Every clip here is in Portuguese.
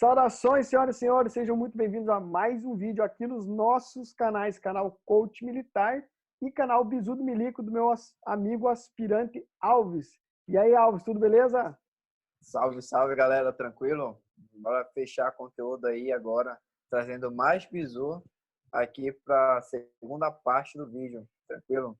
Saudações, senhoras e senhores, sejam muito bem-vindos a mais um vídeo aqui nos nossos canais, canal Coach Militar e canal Bizu do Milico, do meu amigo aspirante Alves. E aí, Alves, tudo beleza? Salve, salve, galera, tranquilo? Bora fechar conteúdo aí agora, trazendo mais bizu aqui para a segunda parte do vídeo, tranquilo?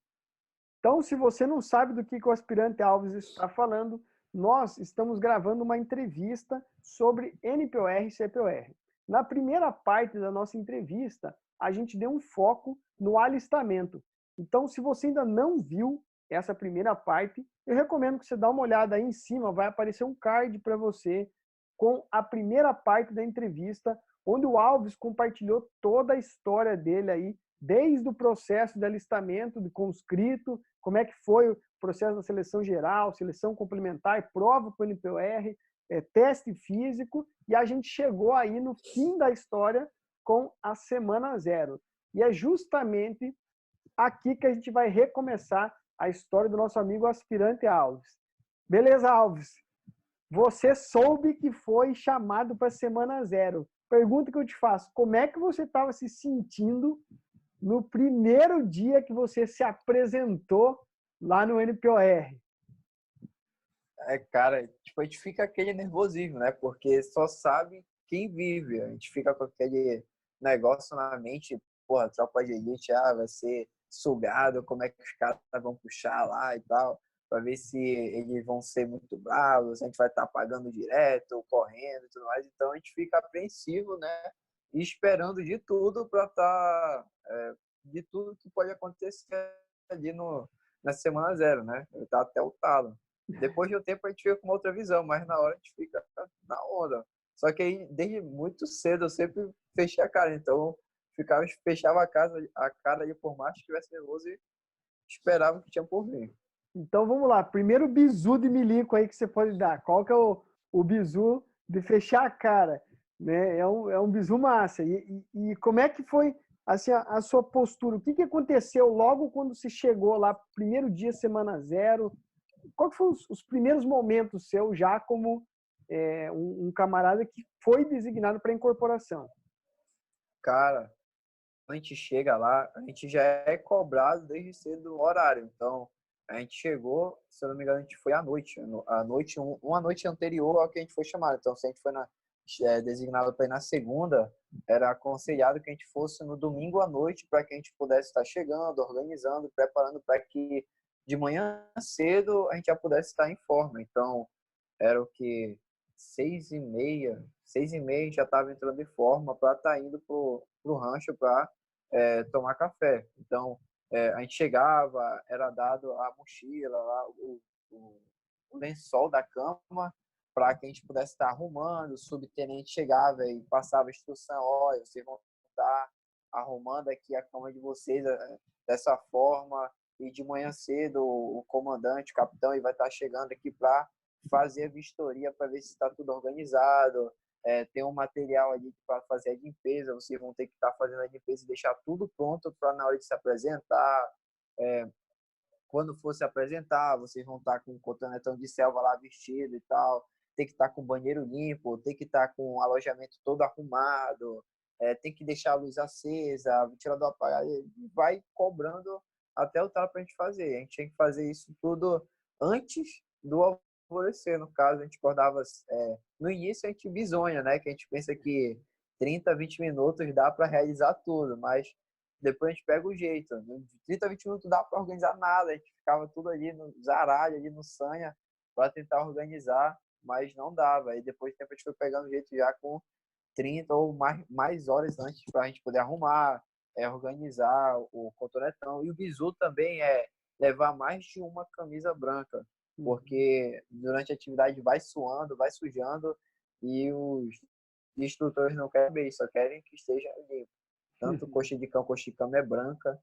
Então, se você não sabe do que o aspirante Alves está falando, nós estamos gravando uma entrevista sobre NPOR e CPOR. Na primeira parte da nossa entrevista, a gente deu um foco no alistamento. Então, se você ainda não viu essa primeira parte, eu recomendo que você dê uma olhada aí em cima, vai aparecer um card para você com a primeira parte da entrevista, onde o Alves compartilhou toda a história dele aí, desde o processo de alistamento, de conscrito, como é que foi o processo da seleção geral, seleção complementar, prova para o NPOR, teste físico, e a gente chegou aí no fim da história com a semana zero. E é justamente aqui que a gente vai recomeçar a história do nosso amigo aspirante Alves. Beleza, Alves? Você soube que foi chamado para a semana zero. Pergunta que eu te faço, como é que você estava se sentindo no primeiro dia que você se apresentou lá no NPOR? Cara, tipo, a gente fica aquele nervosismo, né? Porque só sabe quem vive. A gente fica com aquele negócio na mente, porra, tropa de elite, vai ser sugado, como é que os caras vão puxar lá e tal, para ver se eles vão ser muito bravos, se a gente vai estar pagando direto, correndo e tudo mais. Então a gente fica apreensivo, né? E esperando de tudo para estar, de tudo que pode acontecer ali na semana zero, né? Eu tá até o talo. Depois de um tempo a gente fica com uma outra visão, mas na hora a gente fica na onda. Só que aí, desde muito cedo, eu sempre fechei a cara. Então, fechava a cara ali por mais que estivesse nervoso e esperava o que tinha por vir. Então vamos lá, primeiro bizu de milico aí que você pode dar. Qual que é o bizu de fechar a cara? Né? É um bizu massa. E como é que foi assim, a sua postura? O que aconteceu logo quando você chegou lá, primeiro dia, semana zero? Qual foram os primeiros momentos seu já como um camarada que foi designado para incorporação? Cara, quando a gente chega lá, a gente já é cobrado desde cedo do horário. Então, a gente chegou, se eu não me engano, a gente foi à noite, uma noite anterior ao que a gente foi chamado. Então, se a gente foi designado para ir na segunda, era aconselhado que a gente fosse no domingo à noite para que a gente pudesse estar chegando, organizando, preparando para que de manhã cedo a gente já pudesse estar em forma. Então, era o que 6h30 a gente já estava entrando em forma para estar indo pro rancho para tomar café. Então, a gente chegava, era dado a mochila, lá, o lençol da cama, para que a gente pudesse estar arrumando. O subtenente chegava e passava a instrução: olha, vocês vão estar arrumando aqui a cama de vocês dessa forma, e de manhã cedo o comandante, o capitão, ele vai estar chegando aqui para fazer a vistoria para ver se está tudo organizado. Tem um material ali para fazer a limpeza, vocês vão ter que estar fazendo a limpeza e deixar tudo pronto para na hora de se apresentar. Quando for se apresentar, vocês vão estar com um cotonetão de selva lá vestido e tal, tem que estar com o banheiro limpo, tem que estar com o alojamento todo arrumado, tem que deixar a luz acesa, o ventilador apagado, e vai cobrando até o tal para a gente fazer. A gente tem que fazer isso tudo antes do alvorecer, no caso. A gente acordava, no início a gente bisonha, né, que a gente pensa que 30, 20 minutos dá para realizar tudo, mas depois a gente pega o jeito. De 30 a 20 minutos dá para organizar nada. A gente ficava tudo ali no zaralho, ali no sanha, para tentar organizar, mas não dava. Aí depois do tempo a gente foi pegando o jeito já com 30 ou mais horas antes para a gente poder arrumar, organizar o cotonetão. E o bizu também é levar mais de uma camisa branca, porque durante a atividade vai suando, vai sujando, e os instrutores não querem ver isso, só querem que esteja limpo. Tanto coxa de cama é branca.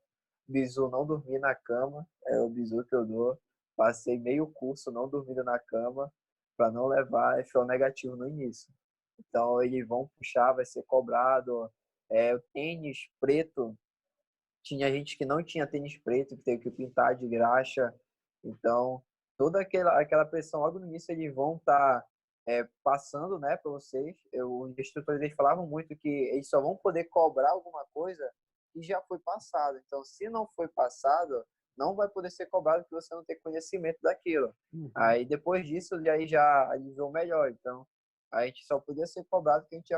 Bizu não dormir na cama, é o bizu que eu dou. Passei meio curso não dormindo na cama para não levar FO negativo no início. Então eles vão puxar, vai ser cobrado. O tênis preto, tinha gente que não tinha tênis preto, que teve que pintar de graxa. Então toda aquela pressão logo no início eles vão estar passando, né, para vocês. Os instrutores eles falavam muito que eles só vão poder cobrar alguma coisa que já foi passado. Então, se não foi passado, não vai poder ser cobrado porque você não tem conhecimento daquilo. Aí, depois disso, aí já aliviou melhor. Então, a gente só podia ser cobrado que a gente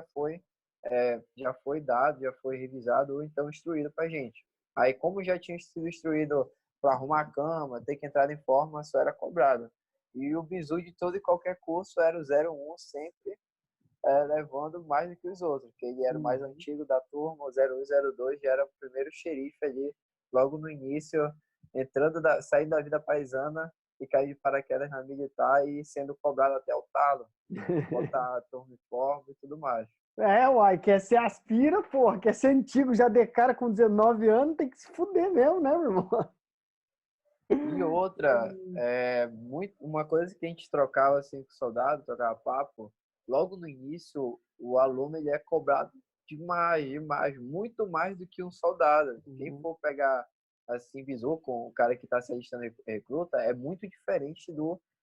já foi dado, já foi revisado ou então instruído para a gente. Aí, como já tinha sido instruído para arrumar a cama, ter que entrar em forma, só era cobrado. E o bizu de todo e qualquer curso era o 01 sempre levando mais do que os outros, porque ele era o mais antigo da turma, o 01 e 02 já era o primeiro xerife ali, logo no início, saindo da vida paisana e caindo de paraquedas na militar e sendo cobrado até o talo, botar a turma em forma e tudo mais. Uai, quer ser aspira, porra, quer ser antigo, já de cara com 19 anos, tem que se fuder mesmo, né, meu irmão? E outra, uma coisa que a gente trocava assim com o soldado, trocava papo, logo no início, o aluno ele é cobrado demais, muito mais do que um soldado. Quem for pegar assim, bizu com o cara que está se alistando em recruta, é muito diferente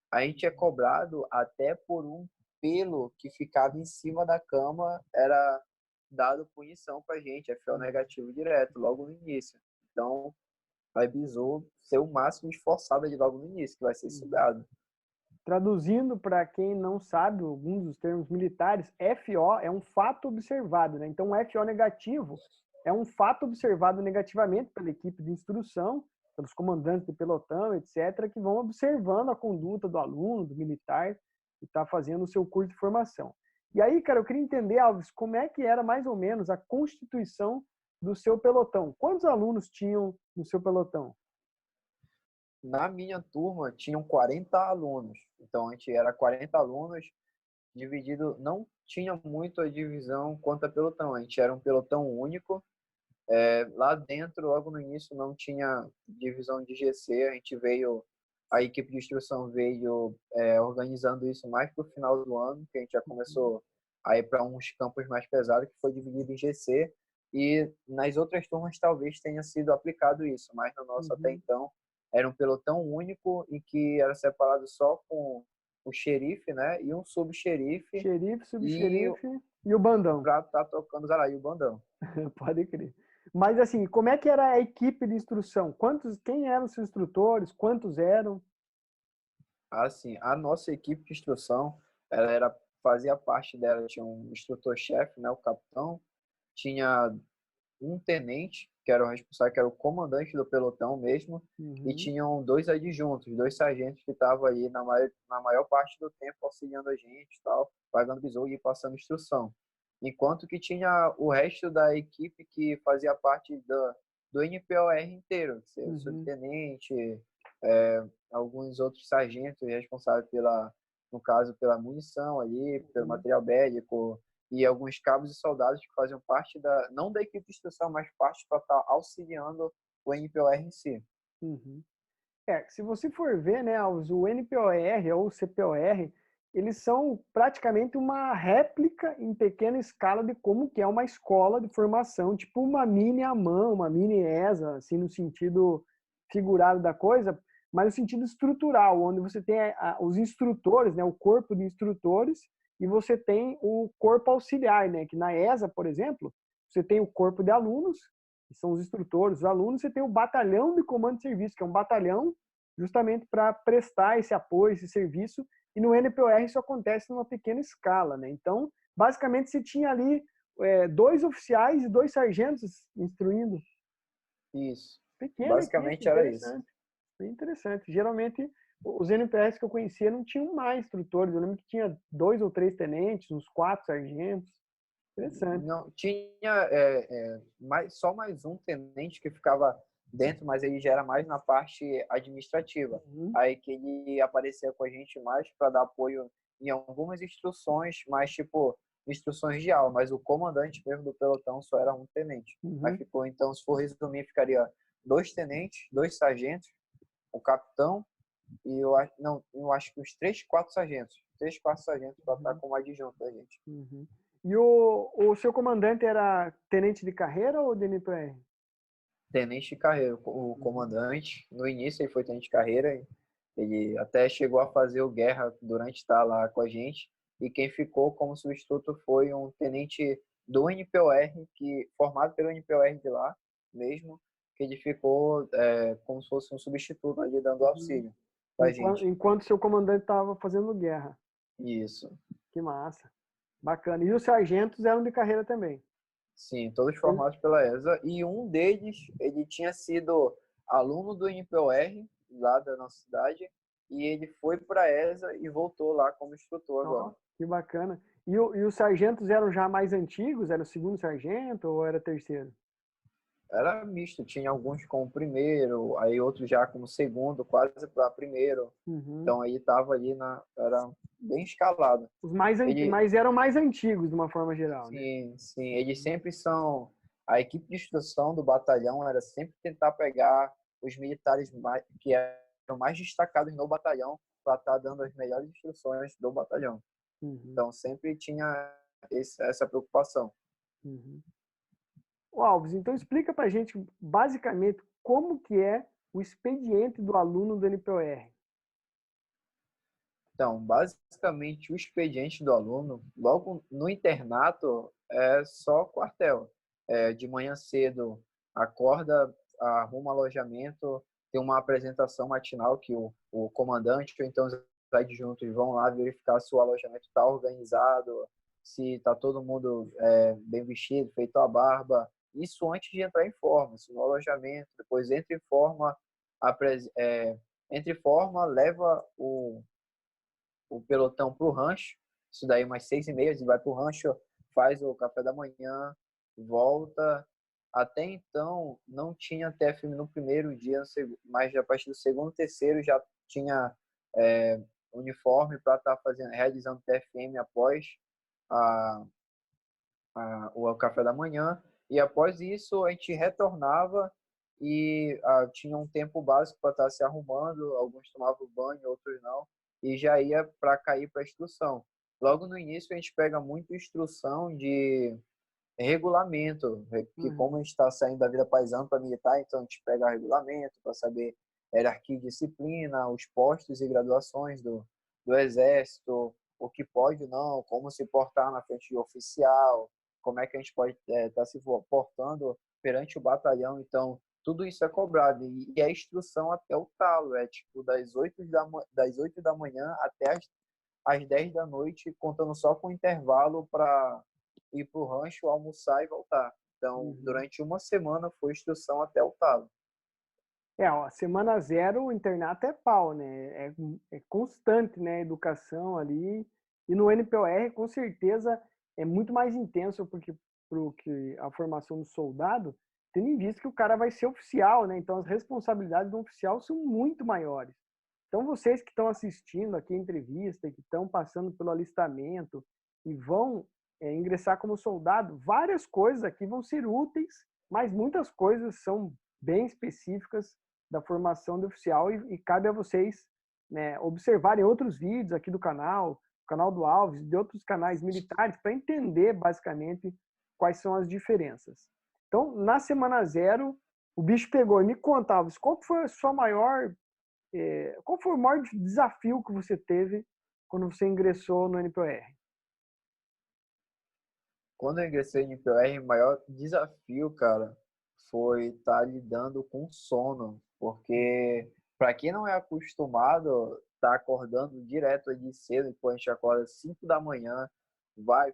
a gente é cobrado até por um pelo que ficava em cima da cama, era dado punição pra gente, FO negativo direto, logo no início. Então, vai bizu ser o máximo esforçado ali logo no início, que vai ser estudado. Traduzindo para quem não sabe alguns dos termos militares, FO é um fato observado, né? Então, o FO negativo é um fato observado negativamente pela equipe de instrução, pelos comandantes de pelotão, etc., que vão observando a conduta do aluno, do militar, que está fazendo o seu curso de formação. E aí, cara, eu queria entender, Alves, como é que era mais ou menos a constituição do seu pelotão? Quantos alunos tinham no seu pelotão? Na minha turma, tinham 40 alunos. Então, a gente era 40 alunos, dividido, não tinha muito a divisão quanto a pelotão. A gente era um pelotão único. Lá dentro, logo no início, não tinha divisão de GC. A equipe de instrução veio organizando isso mais para o final do ano, que a gente já começou a ir para uns campos mais pesados, que foi dividido em GC. E nas outras turmas talvez tenha sido aplicado isso, mas no nosso até então era um pelotão único e que era separado só com o xerife, né? E um subxerife. Xerife, subxerife e o bandão. Pra estar tocando os araí, o bandão. Pode crer. Mas assim, como é que era a equipe de instrução? Quem eram os seus instrutores? Quantos eram? Assim, a nossa equipe de instrução, fazia parte dela, tinha um instrutor-chefe, né, o capitão, tinha um tenente, que era o responsável, que era o comandante do pelotão mesmo, e tinham 2 adjuntos, 2 sargentos que estavam aí na maior parte do tempo auxiliando a gente, tal, pagando bizu e passando instrução. Enquanto que tinha o resto da equipe que fazia parte do NPOR inteiro, que seria o subtenente, alguns outros sargentos responsáveis no caso, pela munição ali, pelo material bélico, e alguns cabos e soldados que faziam parte não da equipe de instrução, mas parte para estar auxiliando o NPOR em si. Se você for ver, né, o NPOR ou o CPOR, eles são praticamente uma réplica em pequena escala de como que é uma escola de formação, tipo uma mini AMAN, uma mini ESA, assim, no sentido figurado da coisa, mas no sentido estrutural, onde você tem os instrutores, né, o corpo de instrutores, e você tem o corpo auxiliar, né, que na ESA, por exemplo, você tem o corpo de alunos, que são os instrutores, os alunos, você tem o batalhão de comando de serviço, que é um batalhão justamente para prestar esse apoio, esse serviço, e no NPOR isso acontece numa pequena escala, né? Então, basicamente, você tinha ali 2 oficiais e 2 sargentos instruindo. Isso. Pequena Basicamente equipe, era isso. Bem interessante. Geralmente, os NPORs que eu conhecia não tinham mais instrutores. Eu lembro que tinha 2 ou 3 tenentes, uns 4 sargentos. Interessante. Não, tinha só mais um tenente que ficava dentro, mas ele já era mais na parte administrativa. Aí que ele aparecia com a gente mais para dar apoio em algumas instruções, mas tipo instruções de aula, mas o comandante mesmo do pelotão só era um tenente. Aí ficou, então, se for resumir, ficaria 2 tenentes, 2 sargentos, o capitão e eu acho que uns 3, 4 sargentos. 3, 4 sargentos para estar como adjunto da gente. E o seu comandante era tenente de carreira ou de NPR? Tenente de carreira, o comandante. No início ele foi tenente de carreira, ele até chegou a fazer o guerra durante estar lá com a gente. e quem ficou como substituto foi um tenente do NPOR, formado pelo NPOR de lá mesmo, que ele ficou como se fosse um substituto ali dando auxílio pra gente. Enquanto seu comandante estava fazendo guerra. Isso. Que massa. Bacana. E os sargentos eram de carreira também? Sim, todos formados pela ESA. E um deles, ele tinha sido aluno do NPOR, lá da nossa cidade, e ele foi para a ESA e voltou lá como instrutor agora. Que bacana. E os sargentos eram já mais antigos? Era o segundo sargento ou era terceiro? Era misto, tinha alguns como primeiro, aí outros já como segundo, quase para primeiro. Então aí estava ali era bem escalado. Mas eram mais antigos de uma forma geral, né? Sim, eles sempre são, a equipe de instrução do batalhão era sempre tentar pegar os militares que eram mais destacados no batalhão para estar dando as melhores instruções do batalhão. Então sempre tinha essa preocupação. Ô, Alves, então explica pra gente basicamente como que é o expediente do aluno do NPOR. Então, basicamente, o expediente do aluno, logo no internato, é só quartel. De manhã cedo, acorda, arruma alojamento, tem uma apresentação matinal que o comandante ou então os adjuntos vão lá verificar se o alojamento está organizado, se está todo mundo bem vestido, feito a barba. Isso antes de entrar em forma, no alojamento. Depois entra em forma, leva o pelotão para o rancho. Isso daí umas 6h30, a gente vai para o rancho, faz o café da manhã, volta. Até então não tinha TFM no primeiro dia, mas a partir do segundo, terceiro já tinha uniforme para estar realizando TFM após o café da manhã. E após isso a gente retornava e tinha um tempo básico para estar se arrumando. Alguns tomavam banho, outros não, e já ia para cair para a instrução. Logo no início a gente pega muito instrução de regulamento, que como a gente está saindo da vida paisana para militar, então a gente pega regulamento para saber hierarquia e disciplina, os postos e graduações do exército, o que pode ou não, como se portar na frente de oficial, como é que a gente pode estar se portando perante o batalhão. Então tudo isso é cobrado e é instrução até o talo, tipo das 8 da manhã até às 10 da noite, contando só com intervalo para ir para o rancho, almoçar e voltar. Então, durante uma semana foi instrução até o talo. Ó, semana zero, o internato é pau, né? É constante, né? A educação ali. E no NPOR, com certeza, é muito mais intenso porque a formação do soldado, tendo em vista que o cara vai ser oficial, né? Então, as responsabilidades do oficial são muito maiores. Então, vocês que estão assistindo aqui a entrevista, que estão passando pelo alistamento e vão ingressar como soldado, várias coisas aqui vão ser úteis, mas muitas coisas são bem específicas da formação do oficial e cabe a vocês, né, observarem outros vídeos aqui do canal, o canal do Alves, de outros canais militares, para entender basicamente quais são as diferenças. Então, na semana zero, o bicho pegou. E me conta, Alves, qual foi a sua qual foi o maior desafio que você teve quando você ingressou no NPOR? Quando eu ingressei no NPOR, o maior desafio, cara, foi estar lidando com sono, porque para quem não é acostumado, tá acordando direto de cedo, depois a gente acorda 5 da manhã,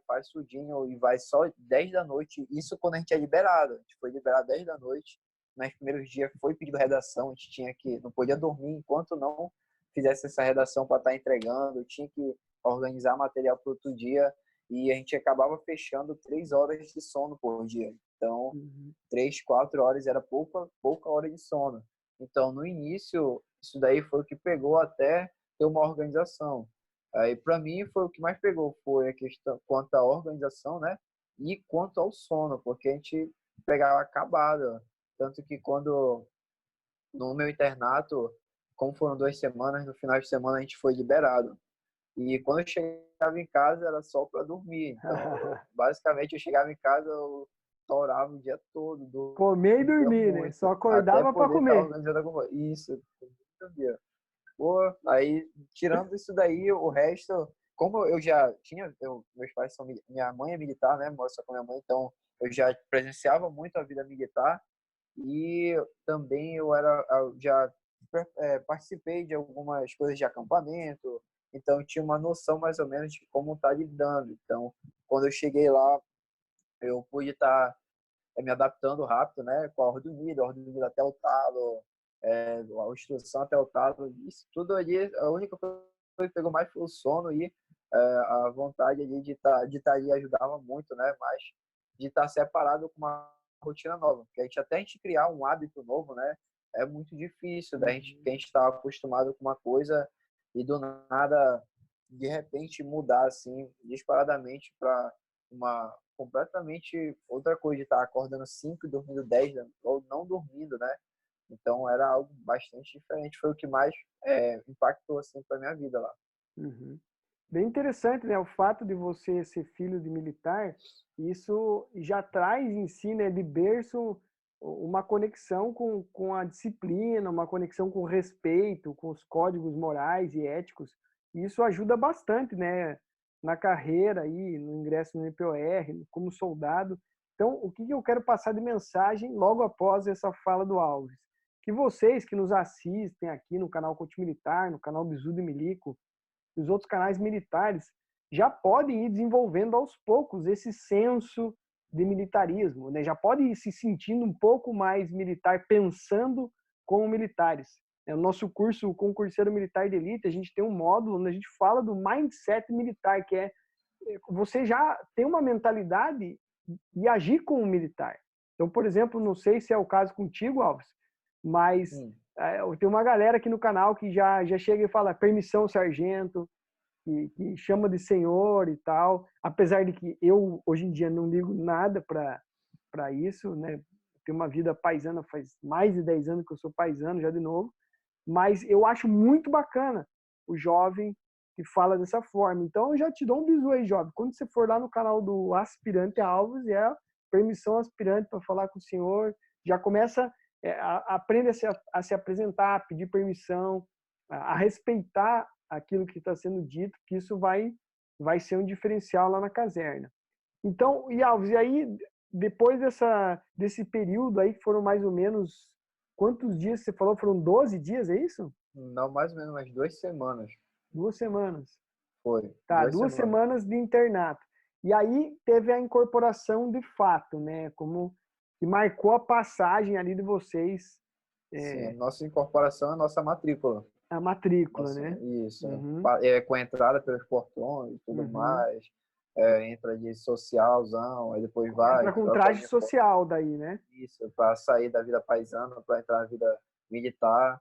faz tudinho e vai só 10 da noite, isso quando a gente é liberado. A gente foi liberado 10 da noite, nos primeiros dias foi pedido redação, a gente não podia dormir enquanto não fizesse essa redação para estar entregando, tinha que organizar material para outro dia, e a gente acabava fechando 3 horas de sono por dia. Então, 3, 4 horas era pouca hora de sono. Então, no início, isso daí foi o que pegou até ter uma organização. Aí, para mim, foi o que mais pegou, foi a questão quanto à organização, né? E quanto ao sono, porque a gente pegava acabado. Tanto que no meu internato, como foram 2 semanas, no final de semana a gente foi liberado. E quando eu chegava em casa, era só para dormir. Então, basicamente, eu chegava em casa, eu torava o dia todo. Comer e dormir, né? Só acordava para comer. Isso, Pô, aí, tirando isso daí, o resto como eu já tinha, meus pais são, minha mãe é militar, né? Moro só com minha mãe, então eu já presenciava muito a vida militar e também eu já participei de algumas coisas de acampamento, então eu tinha uma noção mais ou menos de como tá lidando. Então, quando eu cheguei lá, eu pude estar me adaptando rápido, né? Com a ordem unida até o talo, a instrução até o talo, isso tudo ali, a única coisa que pegou mais foi o sono e a vontade ali de estar ali ajudava muito, né? Mas de estar separado com uma rotina nova, porque até a gente criar um hábito novo, né? É muito difícil, da gente, que a gente está acostumado com uma coisa e do nada, de repente, mudar assim, disparadamente para uma completamente outra coisa de estar acordando 5 e dormindo 10, né? Ou não dormindo, né? Então era algo bastante diferente, foi o que mais impactou assim para minha vida lá. Uhum. Bem interessante, né? O fato de você ser filho de militar, isso já traz em si, né, de berço, uma conexão com a disciplina, uma conexão com o respeito, com os códigos morais e éticos. E isso ajuda bastante, né, na carreira aí, no ingresso no MPOR, como soldado. Então, o que eu quero passar de mensagem logo após essa fala do Alves? Que vocês que nos assistem aqui no canal Coach Militar, no canal Bizu de Milico, os outros canais militares já podem ir desenvolvendo aos poucos esse senso de militarismo, né? Já pode ir se sentindo um pouco mais militar, pensando como militares. No nosso curso, o Concurseiro Militar de Elite, a gente tem um módulo onde a gente fala do mindset militar, que é você já tem uma mentalidade e agir como militar. Então, por exemplo, não sei se é o caso contigo, Alves, mas tem uma galera aqui no canal que já chega e fala permissão, sargento, que chama de senhor e tal. Apesar de que eu, hoje em dia, não ligo nada para isso, né? Tenho uma vida paisana, faz mais de 10 anos que eu sou paisano já de novo, mas eu acho muito bacana o jovem que fala dessa forma. Então, eu já te dou um bisu aí, jovem. Quando você for lá no canal do Aspirante Alves, permissão aspirante para falar com o senhor, já começa, aprende a se apresentar, a pedir permissão, a respeitar aquilo que está sendo dito, que isso vai ser um diferencial lá na caserna. Então, e Alves, e aí, depois desse período aí, que foram mais ou menos, quantos dias você falou? Foram 12 dias, é isso? Não, mais ou menos umas 2 semanas. 2 semanas. Foi, Tá, 2 semanas de internato. E aí teve a incorporação de fato, né? Como que marcou a passagem ali de vocês. Sim, a nossa incorporação é a nossa matrícula. A matrícula, Nossa, né? isso. Uhum. Com a entrada pelos portões e tudo mais. Entra de socialzão, aí depois vai, Entra com troca traje de social daí, né? isso, para sair da vida paisana, para entrar na vida militar.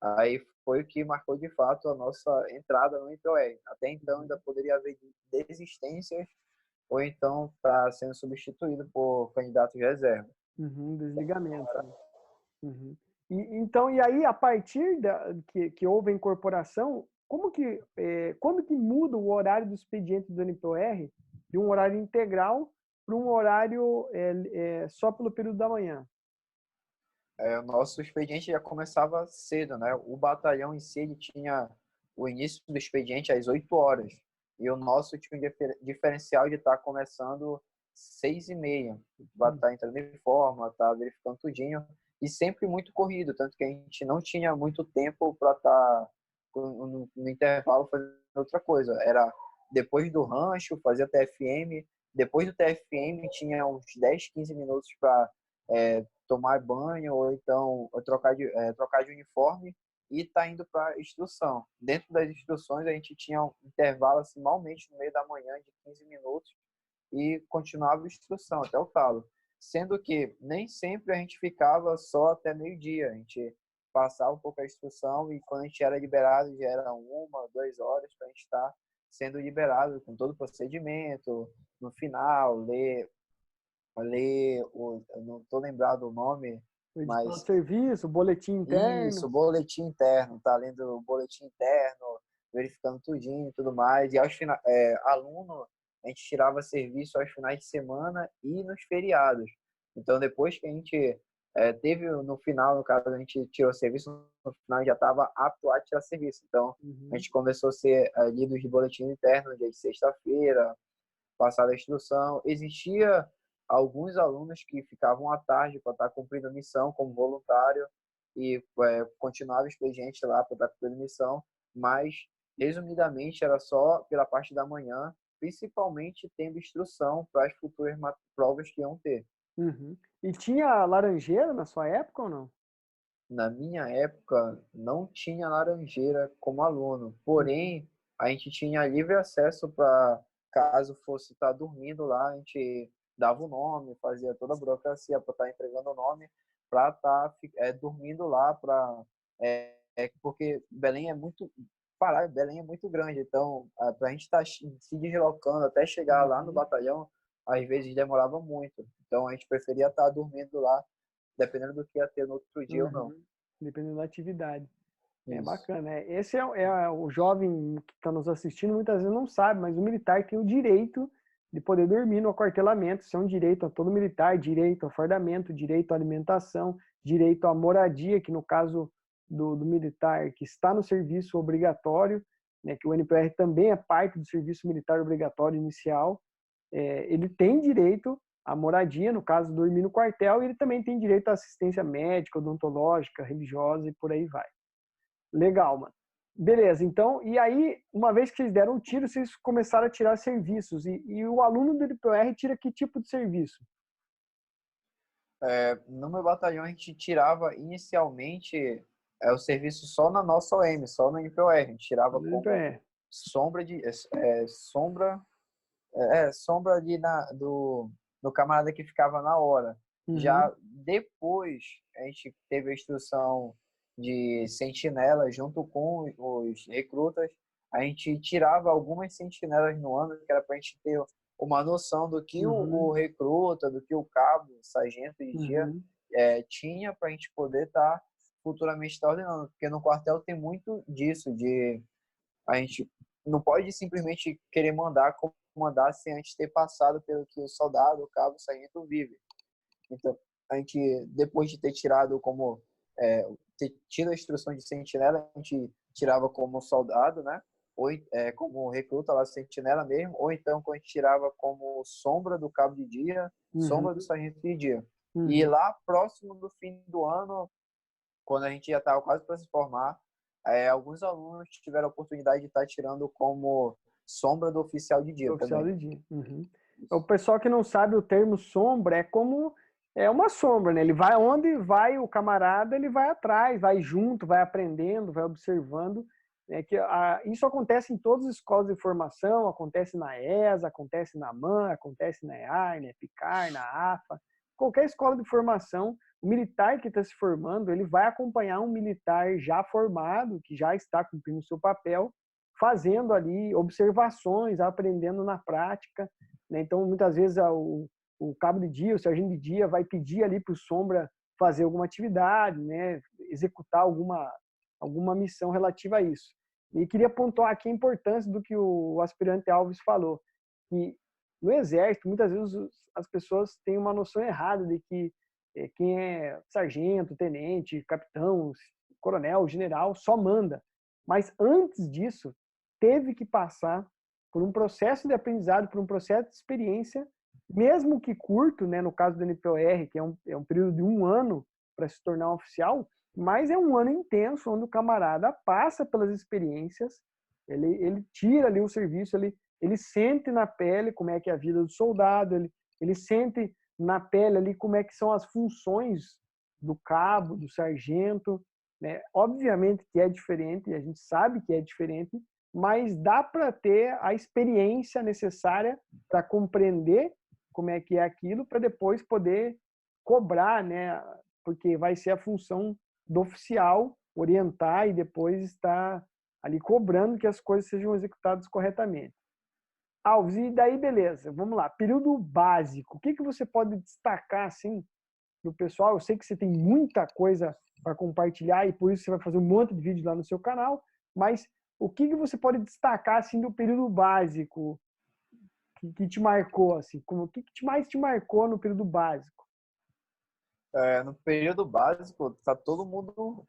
Aí foi o que marcou de fato a nossa entrada no MPOR. Até então ainda poderia haver desistências ou então está sendo substituído por candidatos de reserva. Desligamento. Então, e aí, a partir que houve a incorporação, quando que muda o horário do expediente do NPOR de um horário integral para um horário só pelo período da manhã? O nosso expediente já começava cedo, né? O batalhão em si ele tinha o início do expediente às 8 horas. E o nosso tinha um diferencial de estar começando 6h30. Vai estar entrando em forma, estar verificando tudinho. E sempre muito corrido, tanto que a gente não tinha muito tempo para estar no intervalo fazendo outra coisa. Era depois do rancho, fazia TFM. Depois do TFM tinha uns 10, 15 minutos para tomar banho ou então trocar de uniforme e tá indo para instrução. Dentro das instruções a gente tinha um intervalo assim, malmente no meio da manhã de 15 minutos e continuava a instrução até o talo. Sendo que nem sempre a gente ficava só até meio-dia, a gente passava um pouco a instrução e quando a gente era liberado já era 1, 2 horas para a gente estar sendo liberado com todo o procedimento, no final, ler eu não estou lembrado o nome, O edital de mas serviço, boletim interno. isso, boletim interno, tá lendo o boletim interno, verificando tudinho e tudo mais. E aluno, a gente tirava serviço aos finais de semana e nos feriados. Então, depois que a gente teve no final, no caso, a gente tirou serviço, no final já estava apto a tirar serviço. Então, a gente começou a ser lido de boletim interno, dia de sexta-feira, passada a instrução. Existia alguns alunos que ficavam à tarde para estar cumprindo a missão como voluntário e continuava o expediente lá para estar cumprindo a missão, mas, resumidamente, era só pela parte da manhã, principalmente tendo instrução para as futuras provas que iam ter. Uhum. E tinha laranjeira na sua época ou não? Na minha época, não tinha laranjeira como aluno, porém, a gente tinha livre acesso para, caso fosse estar dormindo lá, a gente dava o nome, fazia toda a burocracia para estar entregando o nome, para estar dormindo lá, porque Belém é muito, Pará, Belém é muito grande, então, para a gente estar se deslocando até chegar lá no batalhão, às vezes demorava muito, então a gente preferia estar dormindo lá, dependendo do que ia ter no outro dia ou não. Dependendo da atividade. É Isso. bacana. Esse é o jovem que está nos assistindo, muitas vezes não sabe, mas o militar tem o direito de poder dormir no aquartelamento. Isso é um direito a todo militar, direito ao fardamento, direito à alimentação, direito à moradia, que no caso do militar que está no serviço obrigatório, né, que o NPR também é parte do serviço militar obrigatório inicial, ele tem direito à moradia, no caso, dormir no quartel, e ele também tem direito à assistência médica, odontológica, religiosa e por aí vai. Legal, mano. Beleza, então, e aí, uma vez que vocês deram o tiro, vocês começaram a tirar serviços. E o aluno do NPR tira que tipo de serviço? No meu batalhão, a gente tirava inicialmente o serviço só na nossa OM, só no NPOR. A gente tirava No como NPR. sombra de sombra do camarada que ficava na hora. Já depois a gente teve a instrução de sentinela junto com os recrutas. A gente tirava algumas sentinelas no ano, que era para a gente ter uma noção do que o recruta, do que o cabo, o sargento de dia tinha, para a gente poder estar futuramente ordenando. Porque no quartel tem muito disso, de a gente não pode simplesmente querer comandar sem antes ter passado pelo que o soldado, o cabo, o sargento vive. Então, a gente, depois de ter tirado ter tido a instrução de sentinela, a gente tirava como soldado, né? Ou como recruta lá, sentinela mesmo, ou então quando a gente tirava como sombra do cabo de dia, sombra do sargento de dia. E lá próximo do fim do ano, quando a gente já estava quase para se formar, alguns alunos tiveram a oportunidade de estar tirando como sombra do oficial de dia Oficial também. de dia. O pessoal que não sabe o termo sombra é uma sombra, né? Ele vai onde vai o camarada, ele vai atrás, vai junto, vai aprendendo, vai observando. Isso acontece em todas as escolas de formação, acontece na ESA, acontece na MAN, acontece na EAR, na EPICAR, na AFA. Qualquer escola de formação, o militar que está se formando, ele vai acompanhar um militar já formado, que já está cumprindo o seu papel, fazendo ali observações, aprendendo na prática, né? Então, muitas vezes, o cabo de dia, o sargento de dia vai pedir ali para o sombra fazer alguma atividade, né? Executar alguma missão relativa a isso. E queria pontuar aqui a importância do que o aspirante Alves falou, que no Exército, muitas vezes as pessoas têm uma noção errada de que quem é sargento, tenente, capitão, coronel, general, só manda. Mas antes disso, teve que passar por um processo de aprendizado, por um processo de experiência, mesmo que curto, né, no caso do NPOR, que é um período de 1 ano para se tornar um oficial, mas é um ano intenso, onde o camarada passa pelas experiências, ele tira ali o serviço, ele sente na pele como é que é a vida do soldado, ele sente na pele ali como é que são as funções do cabo, do sargento, né? Obviamente que é diferente, a gente sabe que é diferente, mas dá para ter a experiência necessária para compreender como é que é aquilo, para depois poder cobrar, né? Porque vai ser a função do oficial orientar e depois estar ali cobrando que as coisas sejam executadas corretamente. Alves, e daí beleza, vamos lá, período básico, o que você pode destacar assim do pessoal? Eu sei que você tem muita coisa para compartilhar e por isso você vai fazer um monte de vídeo lá no seu canal, mas o que você pode destacar assim do período básico que te marcou assim, o que mais te marcou no período básico? No período básico, tá todo mundo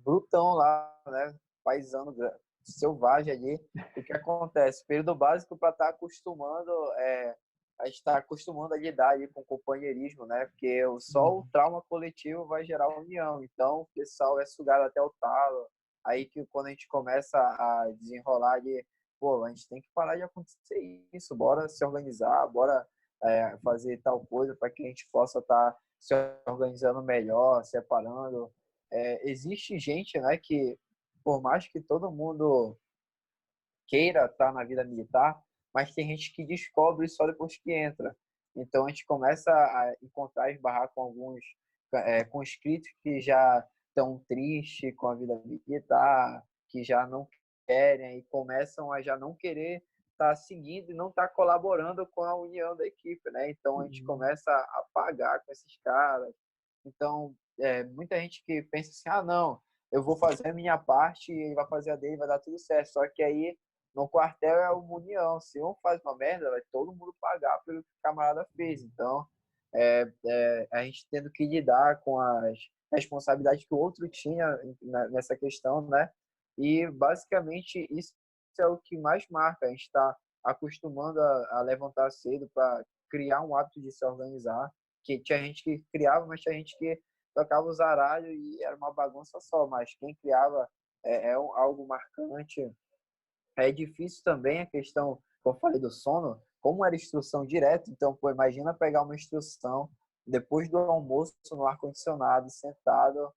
brutão lá, né? Paisano, selvagem ali. O que acontece? Período básico para estar acostumando, a gente está acostumando a lidar ali com companheirismo, né? Porque só o trauma coletivo vai gerar união. Então, o pessoal é sugado até o talo. Aí que quando a gente começa a desenrolar ali, pô, a gente tem que parar de acontecer isso. Bora se organizar, bora fazer tal coisa para que a gente possa estar se organizando melhor, separando. Existe gente, né, que por mais que todo mundo queira estar na vida militar, mas tem gente que descobre só depois que entra. Então a gente começa a encontrar, esbarrar com alguns conscritos que já estão tristes com a vida militar, que já não querem e começam a já não querer estar seguindo e não estar colaborando com a união da equipe, né? Então a gente começa a pagar com esses caras. Então muita gente que pensa assim, ah, não, eu vou fazer a minha parte e ele vai fazer a dele, vai dar tudo certo. Só que aí no quartel é uma união. Se um faz uma merda, vai todo mundo pagar pelo que o camarada fez. Então, a gente tendo que lidar com as responsabilidades que o outro tinha nessa questão, né? E, basicamente, isso é o que mais marca. A gente está acostumando a levantar cedo para criar um hábito de se organizar. Que tinha gente que criava, mas tinha gente que tocava os aralhos e era uma bagunça só. Mas quem criava algo marcante. É difícil também a questão, como eu falei, do sono, como era instrução direta, então, pô, imagina pegar uma instrução depois do almoço no ar-condicionado, sentado,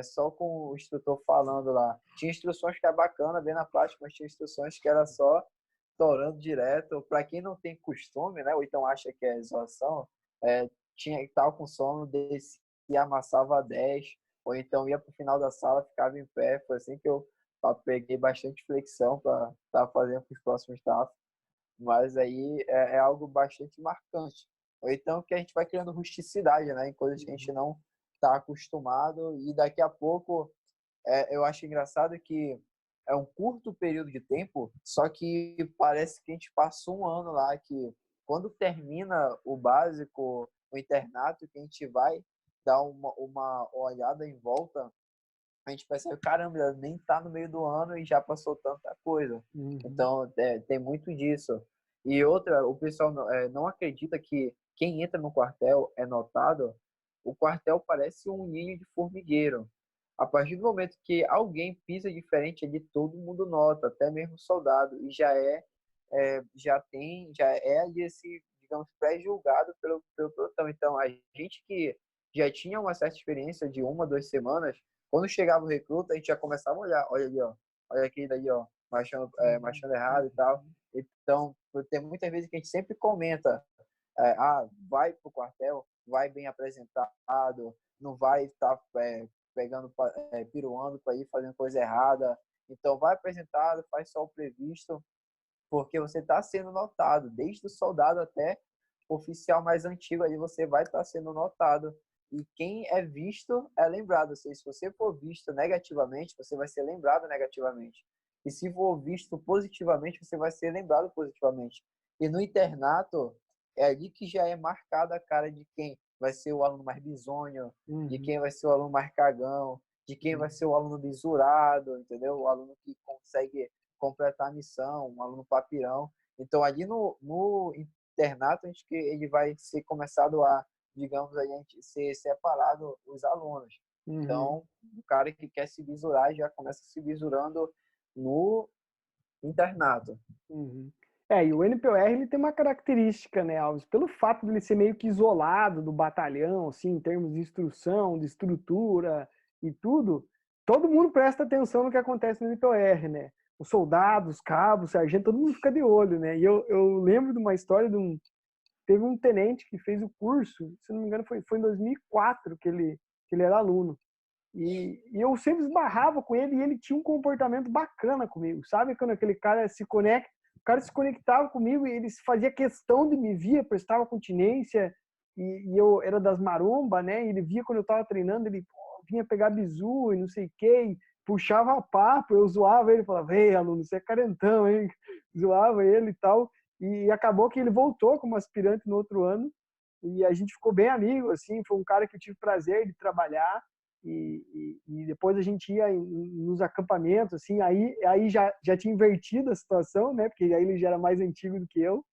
só com o instrutor falando lá. Tinha instruções que é bacana, bem na prática, mas tinha instruções que era só torando direto. Para quem não tem costume, né, ou então acha que é zoação, tinha que estar com sono, descia, amassava 10, ou então ia para o final da sala, ficava em pé. Foi assim que eu peguei bastante flexão para estar fazendo para os próximos tasks. Mas aí é algo bastante marcante. Ou então que a gente vai criando rusticidade, né, em coisas que a gente não está acostumado, e daqui a pouco eu acho engraçado que é um curto período de tempo, só que parece que a gente passa um ano lá, que quando termina o básico, o internato, que a gente vai dar uma olhada em volta, a gente percebe, caramba, nem tá no meio do ano e já passou tanta coisa. Então, tem muito disso. E outra, o pessoal não acredita que quem entra no quartel é notado. O quartel parece um ninho de formigueiro. A partir do momento que alguém pisa diferente ali, todo mundo nota, até mesmo o soldado, e já é ali esse, digamos, pré-julgado pelo pelotão. Então, a gente que já tinha uma certa experiência de 1, 2 semanas, quando chegava o recruta, a gente já começava a olhar, olha ali, ó, olha aquele daí, ó, marchando errado e tal. Então, tem muitas vezes que a gente sempre comenta, vai pro quartel, vai bem apresentado, não vai estar pegando, piruando para ir fazendo coisa errada. Então, vai apresentado, faz só o previsto, porque você está sendo notado, desde o soldado até o oficial mais antigo, aí você vai estar sendo notado. E quem é visto é lembrado. Ou seja, se você for visto negativamente, você vai ser lembrado negativamente. E se for visto positivamente, você vai ser lembrado positivamente. E no internato, é ali que já é marcada a cara de quem vai ser o aluno mais bisonho, de quem vai ser o aluno mais cagão, de quem vai ser o aluno bisurado, entendeu? O aluno que consegue completar a missão, um aluno papirão. Então, ali no internato, ele vai ser começado a, digamos, a gente ser separado os alunos. Então, o cara que quer se visurar já começa se visurando no internato. E o NPOR ele tem uma característica, né, Alves? Pelo fato de ele ser meio que isolado do batalhão, assim, em termos de instrução, de estrutura e tudo, todo mundo presta atenção no que acontece no NPOR, né? Os soldados, os cabos, o sargento, todo mundo fica de olho, né? E eu lembro de uma história teve um tenente que fez o curso, se não me engano foi em 2004 que ele era aluno. E eu sempre esbarrava com ele e ele tinha um comportamento bacana comigo. Sabe quando aquele cara se conecta, o cara se conectava comigo e ele fazia questão de me via, prestava continência, e eu era das marombas, né? E ele via quando eu tava treinando, ele vinha pegar bizu e não sei o que, puxava papo, eu zoava ele, falava, ei, aluno, você é carentão, hein? Zoava ele e tal. E acabou que ele voltou como aspirante no outro ano e a gente ficou bem amigo, assim, foi um cara que eu tive prazer de trabalhar, e depois a gente ia nos acampamentos, assim, aí já tinha invertido a situação, né, porque aí ele já era mais antigo do que eu,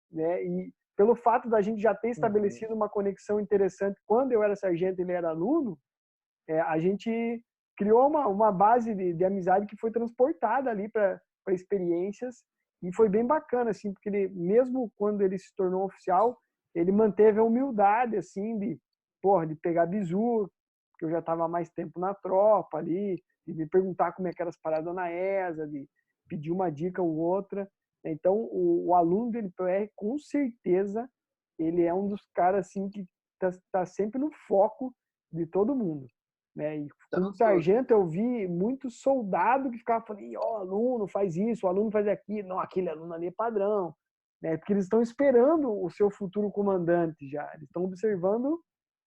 né, e pelo fato da gente já ter Uhum. estabelecido uma conexão interessante quando eu era sargento e ele era aluno, a gente criou uma base de amizade que foi transportada ali para experiências, e foi bem bacana, assim, porque ele, mesmo quando ele se tornou oficial, ele manteve a humildade, assim, de pegar bizu, que eu já estava há mais tempo na tropa ali, de me perguntar como é que eram as paradas na ESA, de pedir uma dica ou outra. Então, o aluno do NPR, com certeza, ele é um dos caras, assim, que tá sempre no foco de todo mundo, né? E como Tanto, sargento eu vi muito soldado que ficava falando, ó, aluno faz isso, o aluno faz aquilo, não, aquele aluno ali é padrão, né? Porque eles estão esperando o seu futuro comandante já, eles estão observando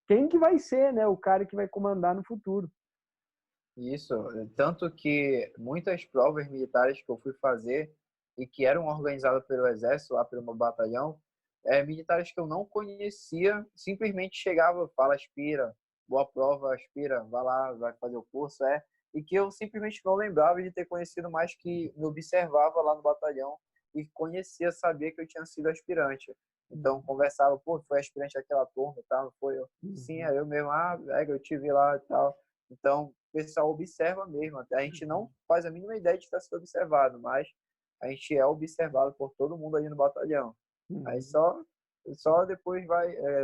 quem que vai ser, né, o cara que vai comandar no futuro. isso, tanto que muitas provas militares que eu fui fazer e que eram organizadas pelo Exército, lá pelo meu batalhão, militares que eu não conhecia, simplesmente chegava, fala, aspira, boa prova, aspira, vai lá, vai fazer o curso, e que eu simplesmente não lembrava de ter conhecido, mais que me observava lá no batalhão e conhecia, sabia que eu tinha sido aspirante. Então, conversava, pô, foi aspirante daquela turma e tal, foi eu. Sim, Uhum. é eu mesmo, eu te vi lá e tal. Então, o pessoal observa mesmo. A gente não faz a mínima ideia de estar sendo observado, mas a gente é observado por todo mundo ali no batalhão. Aí Uhum. só depois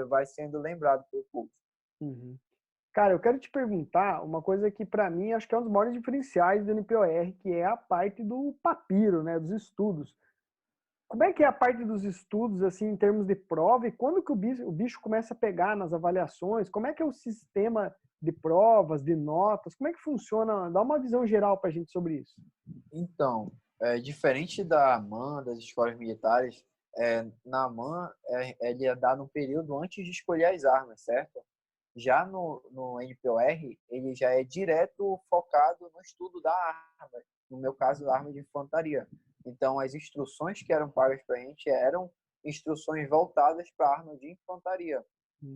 vai sendo lembrado pelo público. Uhum. Cara, eu quero te perguntar uma coisa que para mim acho que é um dos maiores diferenciais do NPOR, que é a parte do papiro, né, dos estudos. Como é que é a parte dos estudos, assim, em termos de prova, e quando que o bicho começa a pegar nas avaliações? Como é que é o sistema de provas, de notas? Como é que funciona? Dá uma visão geral para a gente sobre isso. Então, diferente da AMAN, das escolas militares, na AMAN ele é dado um período antes de escolher as armas, certo? Já no NPOR, ele já é direto focado no estudo da arma, no meu caso, da arma de infantaria. Então, as instruções que eram pagas para a gente eram instruções voltadas para a arma de infantaria.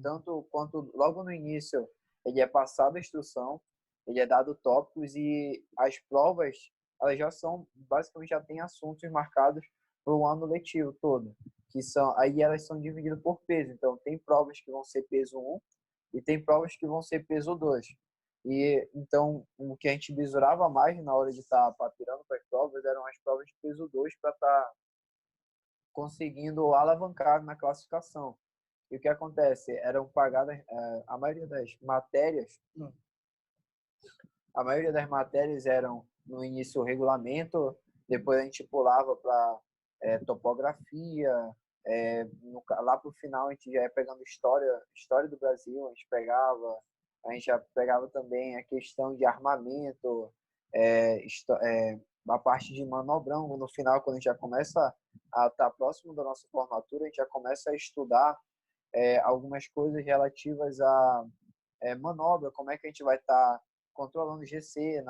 Tanto quanto logo no início ele é passado a instrução, ele é dado tópicos e as provas elas já são, basicamente já tem assuntos marcados para o ano letivo todo, que são, aí elas são divididas por peso. Então, tem provas que vão ser peso 1 e tem provas que vão ser peso 2. E então, o que a gente visurava mais na hora de estar papirando para as provas eram as provas de peso 2 para estar conseguindo alavancar na classificação. E o que acontece? Eram pagadas a maioria das matérias, a maioria das matérias eram no início o regulamento, depois a gente pulava para topografia, lá para o final a gente já ia pegando história do Brasil, a gente já pegava também a questão de armamento, a parte de manobrão. No final, quando a gente já começa a estar próximo da nossa formatura, a gente já começa a estudar algumas coisas relativas a manobra, como é que a gente vai estar controlando o GC,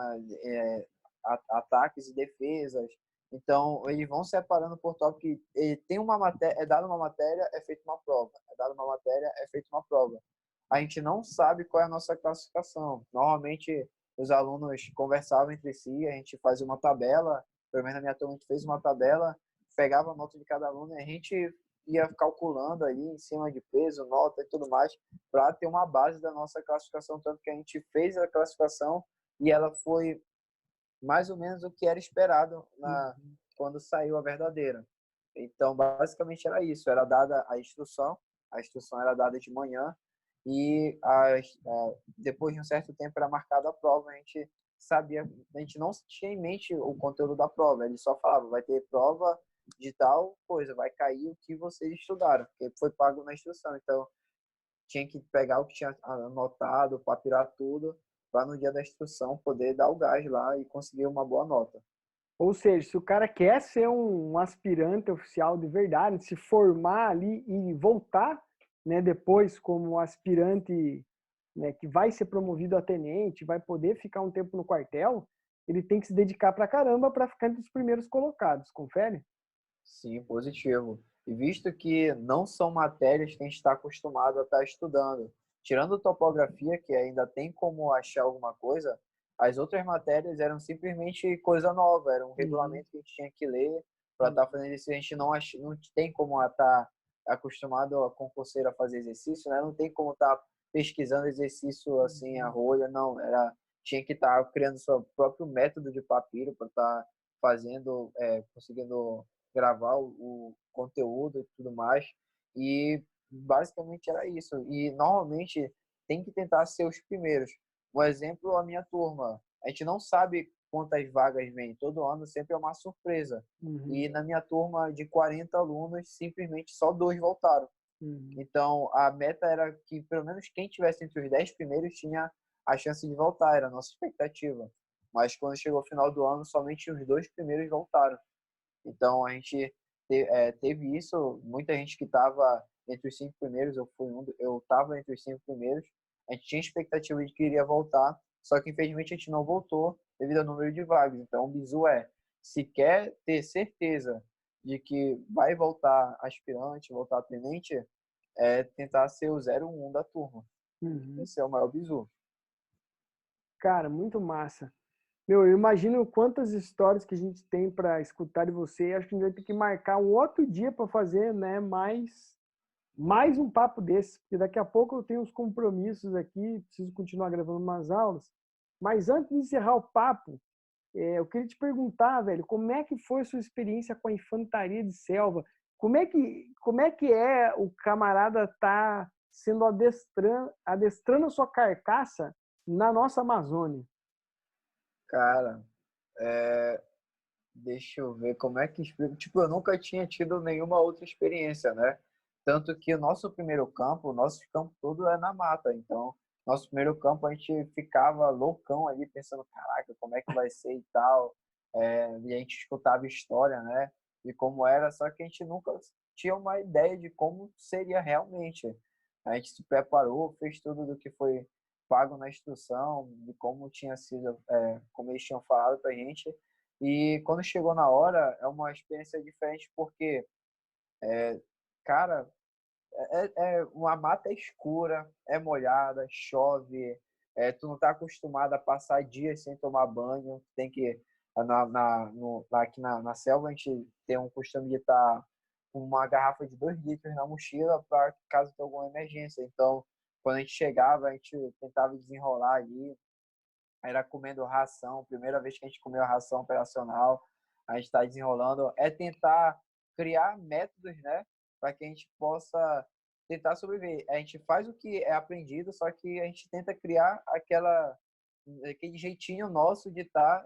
ataques e defesas. Então, eles vão separando por tópico. Tem uma matéria, é dada uma matéria, é feita uma prova. É dada uma matéria, é feita uma prova. A gente não sabe qual é a nossa classificação. Normalmente, os alunos conversavam entre si, a gente fazia uma tabela, pelo menos na minha turma, a gente fez uma tabela, pegava a nota de cada aluno e a gente ia calculando aí em cima de peso, nota e tudo mais, para ter uma base da nossa classificação, tanto que a gente fez a classificação e ela foi mais ou menos o que era esperado quando saiu a verdadeira. Então, basicamente era isso, era dada a instrução era dada de manhã e depois de um certo tempo era marcada a prova, a gente não tinha em mente o conteúdo da prova, ele só falava, vai ter prova de tal coisa, vai cair o que vocês estudaram, porque foi pago na instrução. Então, tinha que pegar o que tinha anotado, papirar tudo, para no dia da instrução poder dar o gás lá e conseguir uma boa nota. Ou seja, se o cara quer ser um aspirante oficial de verdade, se formar ali e voltar, né, depois como aspirante, né, que vai ser promovido a tenente, vai poder ficar um tempo no quartel, ele tem que se dedicar pra caramba para ficar entre os primeiros colocados, confere? Sim, positivo. E visto que não são matérias que a gente está acostumado a estar estudando, tirando topografia, que ainda tem como achar alguma coisa, as outras matérias eram simplesmente coisa nova, era um Uhum. regulamento que a gente tinha que ler para estar Uhum. fazendo isso. A gente não tem como estar acostumado a concurseiro a fazer exercício, né? Não tem como estar pesquisando exercício assim a rolha, não. Tinha que estar criando seu próprio método de papiro para estar fazendo, conseguindo gravar o conteúdo e tudo mais. E basicamente era isso. E normalmente tem que tentar ser os primeiros. Um exemplo, a minha turma. A gente não sabe quantas vagas vêm. Todo ano sempre é uma surpresa. Uhum. E na minha turma de 40 alunos, simplesmente só 2 voltaram. Uhum. Então, a meta era que pelo menos quem tivesse entre os 10 primeiros tinha a chance de voltar, era a nossa expectativa. Mas quando chegou o final do ano, somente os 2 primeiros voltaram. Então, a gente teve isso, muita gente que estava entre os 5 primeiros, eu estava entre os 5 primeiros, a gente tinha expectativa de que iria voltar, só que infelizmente a gente não voltou devido ao número de vagas. Então, o bizu se quer ter certeza de que vai voltar aspirante, voltar tenente, é tentar ser o 01 da turma. Uhum. Esse é o maior bizu. Cara, muito massa. Meu, eu imagino quantas histórias que a gente tem para escutar de você. Acho que a gente vai ter que marcar um outro dia para fazer, né, mais um papo desse, porque daqui a pouco eu tenho uns compromissos aqui, preciso continuar gravando umas aulas. Mas antes de encerrar o papo, eu queria te perguntar, velho, como é que foi a sua experiência com a infantaria de selva? Como é que é o camarada tá sendo adestrando a sua carcaça na nossa Amazônia? Cara, é, deixa eu ver como é que explico. Tipo, eu nunca tinha tido nenhuma outra experiência, né? Tanto que o nosso campo todo é na mata. Então, nosso primeiro campo a gente ficava loucão ali, pensando, caraca, como é que vai ser e tal. E a gente escutava história, né? De como era, só que a gente nunca tinha uma ideia de como seria realmente. A gente se preparou, fez tudo do que foi pago na instrução, de como tinha sido, como eles tinham falado pra gente. E quando chegou na hora, é uma experiência diferente porque, cara, uma mata escura, é molhada, chove, tu não tá acostumado a passar dias sem tomar banho, tem que, aqui na selva, a gente tem um costume de estar com uma garrafa de 2 litros na mochila para caso tenha alguma emergência. Então, quando a gente chegava, a gente tentava desenrolar ali, era comendo ração, primeira vez que a gente comeu a ração operacional, a gente está desenrolando, é tentar criar métodos, né, para que a gente possa tentar sobreviver. A gente faz o que é aprendido, só que a gente tenta criar aquele jeitinho nosso de estar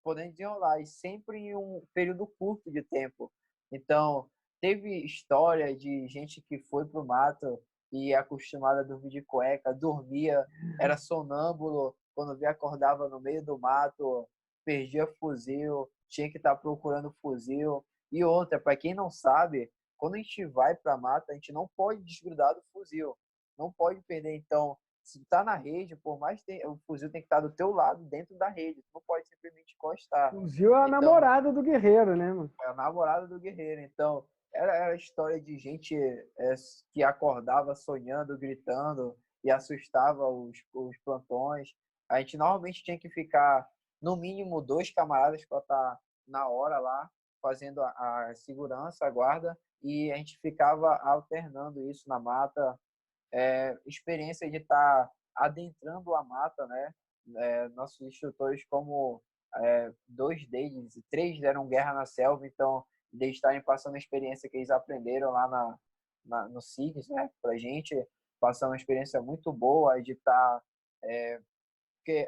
podendo desenrolar, e sempre em um período curto de tempo. Então, teve história de gente que foi pro mato e é acostumada a dormir de cueca, dormia, era sonâmbulo, quando via acordava no meio do mato, perdia fuzil, tinha que estar procurando fuzil. E outra, para quem não sabe, quando a gente vai para a mata, a gente não pode desgrudar do fuzil, não pode perder. Então, se está na rede, por mais que o fuzil tem que estar do teu lado, dentro da rede, tu não pode simplesmente encostar. Fuzil é a Então, namorada do guerreiro, né, mano? é a namorada do guerreiro. Então, era a história de gente que acordava sonhando, gritando e assustava os plantões. A gente normalmente tinha que ficar, no mínimo, 2 camaradas para estar na hora lá, fazendo a segurança, a guarda, e a gente ficava alternando isso na mata. Experiência de estar adentrando a mata, né? Nossos instrutores, como 2 deles, 3 deram guerra na selva, então de estarem passando a experiência que eles aprenderam lá no SIGS, né? Pra gente, passando uma experiência muito boa de estar porque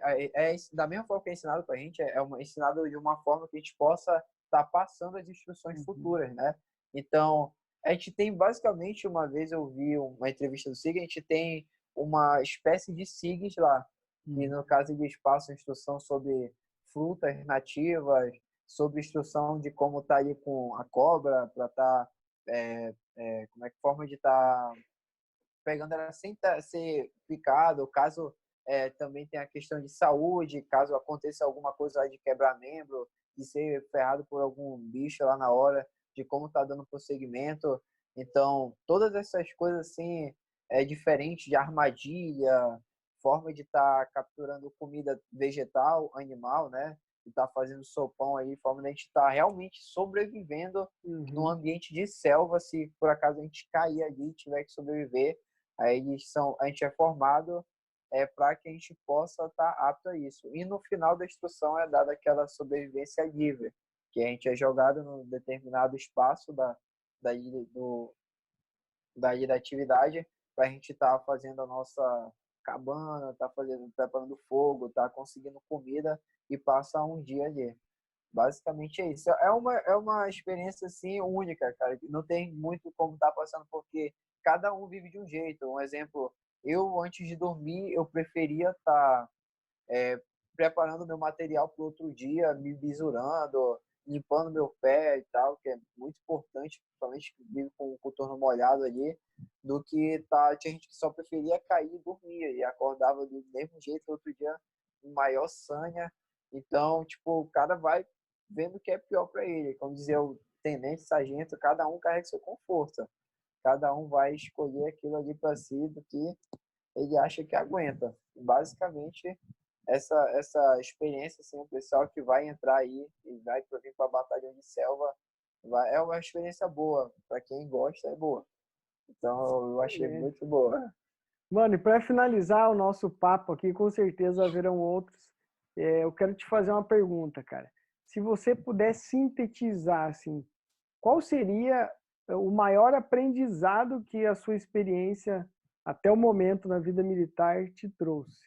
da mesma forma que é ensinado para a gente, ensinado de uma forma que a gente possa estar passando as instruções Uhum. futuras, né? Então, a gente tem basicamente, uma vez eu vi uma entrevista do SIG, a gente tem uma espécie de SIGs lá, e Uhum. no caso eles passam instrução sobre frutas nativas, sobre instrução de como estar ali com a cobra, para estar, como é que forma de estar pegando ela sem ser picado, caso também tem a questão de saúde, caso aconteça alguma coisa lá de quebrar membro, de ser ferrado por algum bicho lá na hora, de como tá dando prosseguimento. Então, todas essas coisas assim, diferentes de armadilha, forma de estar capturando comida vegetal, animal, né? E estar fazendo sopão aí, forma de a gente estar realmente sobrevivendo num Uhum. ambiente de selva, se por acaso a gente cair ali e tiver que sobreviver, aí a gente é formado para que a gente possa estar apto a isso. E no final da instrução é dada aquela sobrevivência livre, que a gente é jogado num determinado espaço da ilha, da ilha da atividade para a gente estar fazendo a nossa cabana, preparando fogo, tá conseguindo comida e passar um dia ali. Basicamente é isso. É uma experiência assim única, cara. Não tem muito como estar passando porque cada um vive de um jeito. Um exemplo, eu antes de dormir eu preferia estar preparando meu material para o outro dia, me bisurando, limpando meu pé e tal, que é muito importante, principalmente que vive com o contorno molhado ali, do que tinha gente que só preferia cair e dormir, e acordava do mesmo jeito, outro dia, em maior sanha. Então, tipo, o cara vai vendo o que é pior para ele. Como dizia o tenente, sargento, cada um carrega seu conforto. Cada um vai escolher aquilo ali para si do que ele acha que aguenta. Basicamente, essa experiência, assim, o pessoal que vai entrar aí e vai vir para a Batalhão de Selva, é uma experiência boa. Para quem gosta, é boa. Então, eu achei Excelente. muito boa. Mano, e para finalizar o nosso papo aqui, com certeza haverão outros. Eu quero te fazer uma pergunta, cara. Se você puder sintetizar, assim, qual seria o maior aprendizado que a sua experiência até o momento na vida militar te trouxe?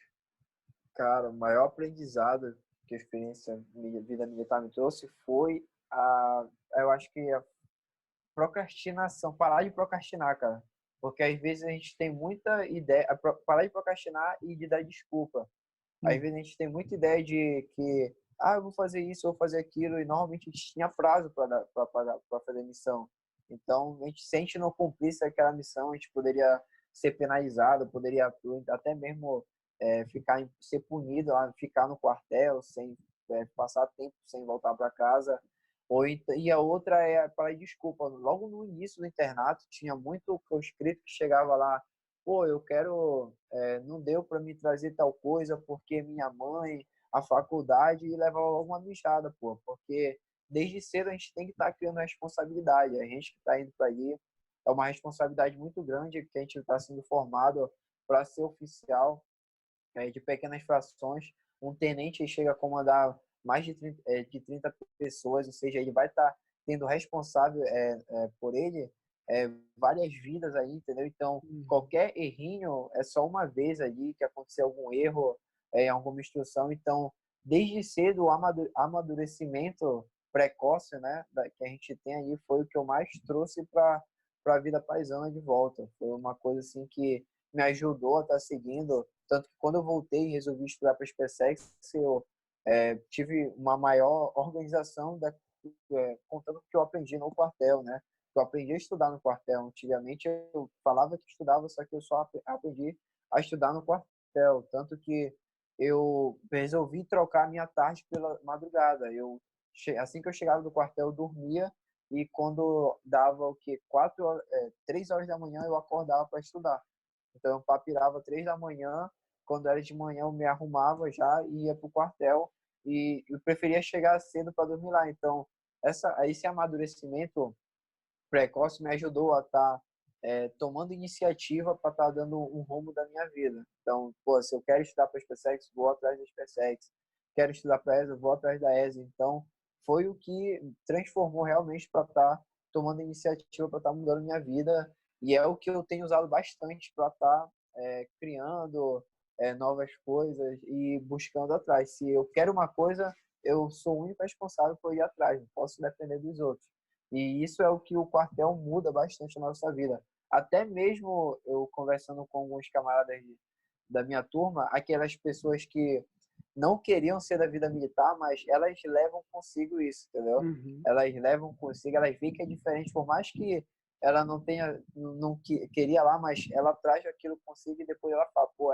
Cara, o maior aprendizado que a experiência minha vida militar me trouxe foi eu acho que a procrastinação, parar de procrastinar, cara. Porque às vezes a gente tem muita ideia, parar de procrastinar e de dar desculpa. Às Hum. vezes a gente tem muita ideia de que, eu vou fazer isso, eu vou fazer aquilo, e normalmente a gente tinha prazo para fazer a missão. Então, se a gente não cumprisse aquela missão, a gente poderia ser penalizado, poderia até mesmo ser punido, ficar no quartel, sem passar tempo sem voltar para casa. E a outra é para desculpa. Logo no início do internato, tinha muito conscrito que chegava lá, pô, eu quero, não deu para me trazer tal coisa porque minha mãe, a faculdade, e leva logo uma mijada, pô, porque desde cedo a gente tem que estar criando responsabilidade, a gente que está indo para ali, é uma responsabilidade muito grande que a gente está sendo formado para ser oficial de pequenas frações, um tenente chega a comandar mais de 30 pessoas, ou seja, ele vai estar tendo responsável por ele várias vidas aí, entendeu? Então, Uhum. qualquer errinho é só uma vez ali que aconteceu algum erro em alguma instrução. Então, desde cedo, o amadurecimento precoce, né, que a gente tem aí foi o que eu mais trouxe para a vida paisana de volta. Foi uma coisa assim que me ajudou a estar seguindo. Tanto que quando eu voltei e resolvi estudar para a SpaceX, eu tive uma maior organização contando o que eu aprendi no quartel, né? Eu aprendi a estudar no quartel. Antigamente eu falava que estudava, só que eu só aprendi a estudar no quartel. Tanto que eu resolvi trocar a minha tarde pela madrugada. Assim que eu chegava do quartel, eu dormia e quando dava o que 3 horas da manhã eu acordava para estudar. Então eu papirava 3 da manhã, quando era de manhã eu me arrumava já e ia para o quartel e eu preferia chegar cedo para dormir lá. Então esse amadurecimento precoce me ajudou a estar tomando iniciativa para estar dando um rumo da minha vida. Então, pô, se eu quero estudar para a SpaceX, vou atrás da SpaceX. Quero estudar para a ESA, vou atrás da ESA. Então, foi o que transformou realmente para estar tomando iniciativa, para estar mudando minha vida. E é o que eu tenho usado bastante para estar criando novas coisas e buscando atrás. Se eu quero uma coisa, eu sou o único responsável por ir atrás, não posso depender dos outros. E isso é o que o quartel muda bastante na nossa vida. Até mesmo eu conversando com alguns camaradas da minha turma, aquelas pessoas que não queriam ser da vida militar, mas elas levam consigo isso, entendeu? Uhum. Elas levam consigo, elas veem que é diferente, por mais que ela não tenha, não queria lá, mas ela traz aquilo consigo e depois ela fala, pô,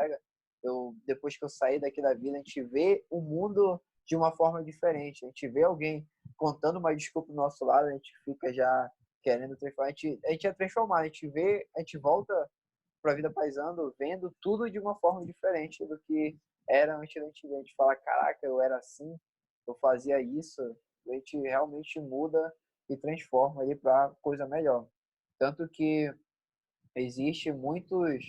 depois que eu saí daqui da vida, a gente vê o mundo de uma forma diferente, a gente vê alguém contando uma desculpa do nosso lado, a gente fica já querendo transformar. A gente ia transformar, a gente volta para a vida paisando, vendo tudo de uma forma diferente do que era antes da gente ver. A gente fala, caraca, eu era assim, eu fazia isso. A gente realmente muda e transforma aí para coisa melhor. Tanto que existe muitos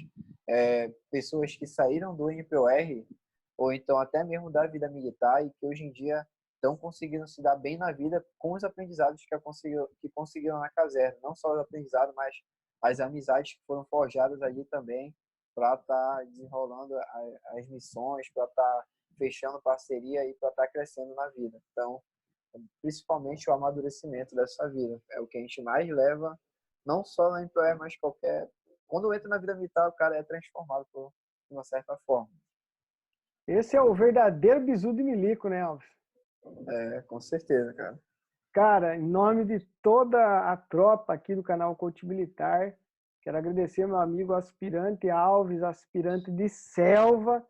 pessoas que saíram do NPOR ou então até mesmo da vida militar e que hoje em dia estão conseguindo se dar bem na vida com os aprendizados que conseguiram na caserna. Não só os aprendizados, mas as amizades que foram forjadas ali também para estar desenrolando as missões, para estar fechando parceria e para estar crescendo na vida. Então, principalmente o amadurecimento dessa vida. É o que a gente mais leva, não só na NPOR, mas qualquer... Quando entra na vida militar, o cara é transformado de uma certa forma. Esse é o verdadeiro bizu de milico, né, Alves? Com certeza, cara. Cara, em nome de toda a tropa aqui do canal Coach Militar, quero agradecer meu amigo aspirante Alves, aspirante de Selva,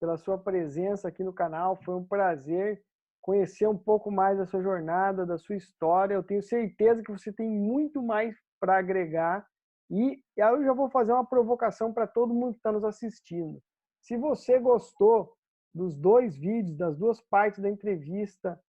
pela sua presença aqui no canal. Foi um prazer conhecer um pouco mais da sua jornada, da sua história. Eu tenho certeza que você tem muito mais para agregar. E aí eu já vou fazer uma provocação para todo mundo que está nos assistindo. Se você gostou dos 2 vídeos, das 2 partes da entrevista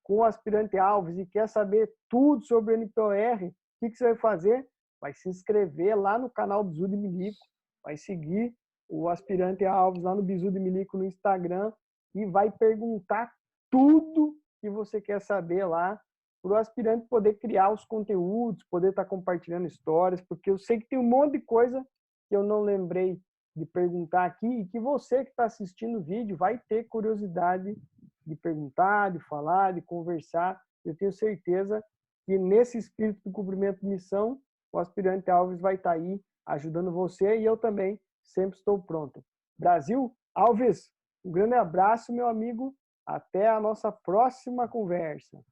com o aspirante Alves e quer saber tudo sobre o NPOR, o que você vai fazer? Vai se inscrever lá no canal Bizu de Milico, vai seguir o aspirante Alves lá no Bizu de Milico no Instagram e vai perguntar tudo que você quer saber lá para o aspirante poder criar os conteúdos, poder estar compartilhando histórias, porque eu sei que tem um monte de coisa que eu não lembrei de perguntar aqui e que você que está assistindo o vídeo vai ter curiosidade de perguntar, de falar, de conversar. Eu tenho certeza que nesse espírito de cumprimento de missão, o aspirante Alves vai estar aí ajudando você e eu também sempre estou pronto. Brasil, Alves, um grande abraço, meu amigo. Até a nossa próxima conversa.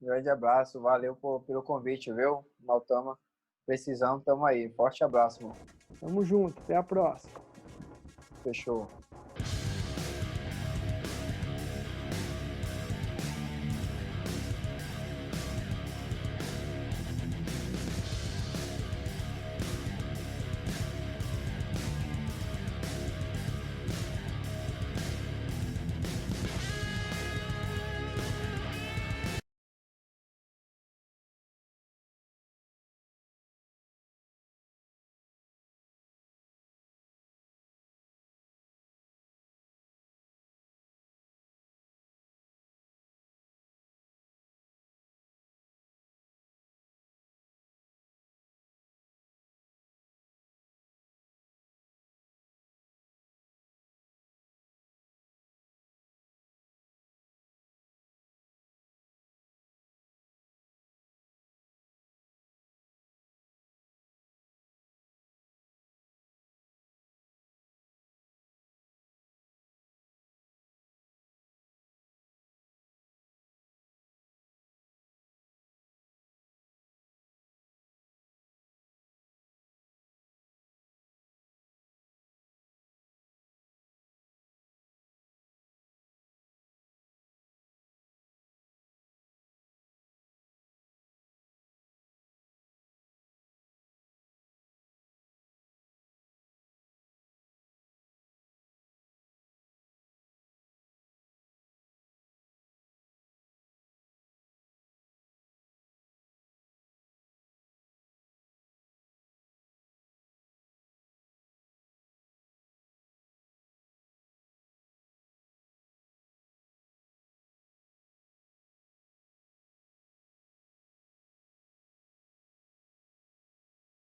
Grande abraço, valeu pelo convite, viu, Maltama? Precisando, tamo aí. Forte abraço, mano. Tamo junto, até a próxima. Fechou.